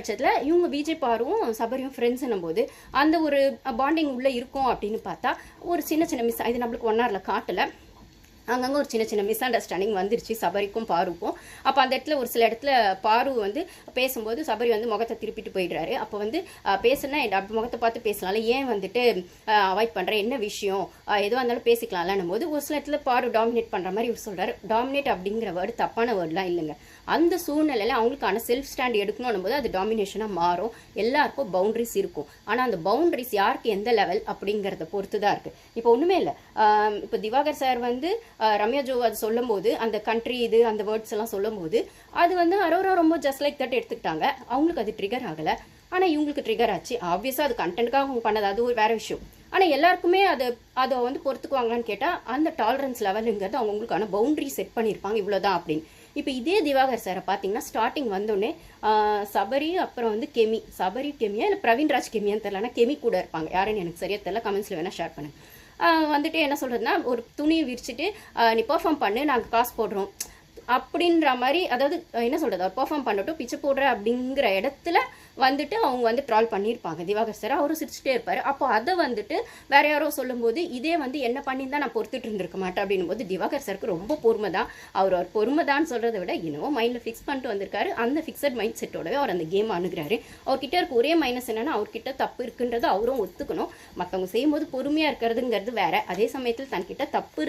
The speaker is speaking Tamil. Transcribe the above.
பட்சத்தில் இவங்க விஜய் பாருவும் சபரியும் ஃப்ரெண்ட்ஸ்னும் போது அந்த ஒரு பாண்டிங் உள்ளே இருக்கும் அப்படின்னு பார்த்தா ஒரு சின்ன சின்ன மிஸ் இது நம்மளுக்கு 1 hourல காட்டலை. அங்கங்கே ஒரு சின்ன சின்ன மிஸ் அண்டர்ஸ்டாண்டிங் வந்துருச்சு சபரிக்கும் பாருக்கும். அப்போ அந்த இடத்துல ஒரு சில இடத்துல பாரு வந்து பேசும்போது சபரி வந்து முகத்தை திருப்பிட்டு போயிடுறாரு. அப்போ வந்து பேசுனா முகத்தை பார்த்து பேசலாம்ல, ஏன் வந்துட்டு அவாய்ட் பண்ணுறேன், என்ன விஷயம், எதுவாக இருந்தாலும் பேசிக்கலாம்லன்னும் போது ஒரு சில இடத்துல பாரு டாமினேட் பண்ணுற மாதிரி இவர் சொல்கிறாரு. டாமினேட் அப்படிங்கிற வேர்டு தப்பான வேர்டெலாம் இல்லைங்க. அந்த சூழ்நிலையில் அவங்களுக்கான செல்ஃப் ஸ்டாண்ட் எடுக்கணும் போது அது டாமினேஷனாக மாறும். எல்லாருக்கும் பவுண்டரிஸ் இருக்கும். ஆனால் அந்த பவுண்டரிஸ் யாருக்கு எந்த லெவல் அப்படிங்கிறத பொறுத்து தான் இருக்குது. இப்போ ஒன்றுமே இல்லை, இப்போ திவாகர் சார் வந்து ரம்யா ஜோ அது சொல்லும் போது அந்த கண்ட்ரி இது அந்த வேர்ட்ஸ் எல்லாம் சொல்லும் போது அது வந்து அரோரா ரொம்ப ஜஸ்ட் லைக் தட் எடுத்துக்கிட்டாங்க. அவங்களுக்கு அது ட்ரிகர் ஆகலை, ஆனால் இவங்களுக்கு ட்ரிகர் ஆச்சு. ஆப்வியஸாக அது கண்டென்ட்காக அவங்க பண்ணது, அது ஒரு வேற விஷயம். ஆனால் எல்லாருக்குமே அதை வந்து பொறுத்துக்குவாங்களான்னு கேட்டால் அந்த டாலரன்ஸ் லெவலுங்கிறது அவங்களுக்கான பவுண்டரி செட் பண்ணியிருப்பாங்க, இவ்வளோதான் அப்படின்னு. இப்போ இதே திவாகர் சாரை பார்த்தீங்கன்னா ஸ்டார்டிங் வந்தோடனே சபரி அப்புறம் வந்து கெமி, சபரி கெமியா இல்லை பிரவீன்ராஜ் கெமியான்னு தெரியல, ஆனால் கெமி கூட இருப்பாங்க, யாருன்னு எனக்கு சரியா தெரியல, கமெண்ட்ஸில் வேணால் ஷேர் பண்ணுங்க. வந்துட்டு என்ன சொல்கிறதுனா, ஒரு துணியை விரிச்சிட்டு நீ பெர்ஃபார்ம் பண்ணு, நாங்கள் காசு போடுறோம் அப்படின்ற மாதிரி, அதாவது என்ன சொல்கிறது, அவர் பெர்ஃபார்ம் பண்ணட்டும் பிச்சை போடுற அப்படிங்கிற இடத்துல வந்துட்டு அவங்க வந்து ட்ரால் பண்ணியிருப்பாங்க திவாகர் சார். அவரும் சிரிச்சுட்டே இருப்பார். அப்போ அதை வந்துட்டு வேற யாரோ சொல்லும்போது இதே வந்து என்ன பண்ணியிருந்தா நான் பொறுத்துட்டு இருந்திருக்க மாட்டேன் அப்படின்னும் போது திவாகர் சாருக்கு ரொம்ப பொறுமை தான். அவர் பொறுமைதான்னு சொல்கிறத விட என்னவோ மைண்டில் ஃபிக்ஸ் பண்ணிட்டு வந்திருக்காரு. அந்த ஃபிக்ஸட் மைண்ட் செட்டோடவே அவர் அந்த கேம் அணுகிறாரு. அவர்கிட்ட இருக்க ஒரே மைனஸ் என்னன்னா, அவர்கிட்ட தப்பு இருக்குன்றதை அவரும் ஒத்துக்கணும். மற்றவங்க செய்யும்போது பொறுமையாக இருக்கிறதுங்கிறது வேற, அதே சமயத்தில் தன்கிட்ட தப்பு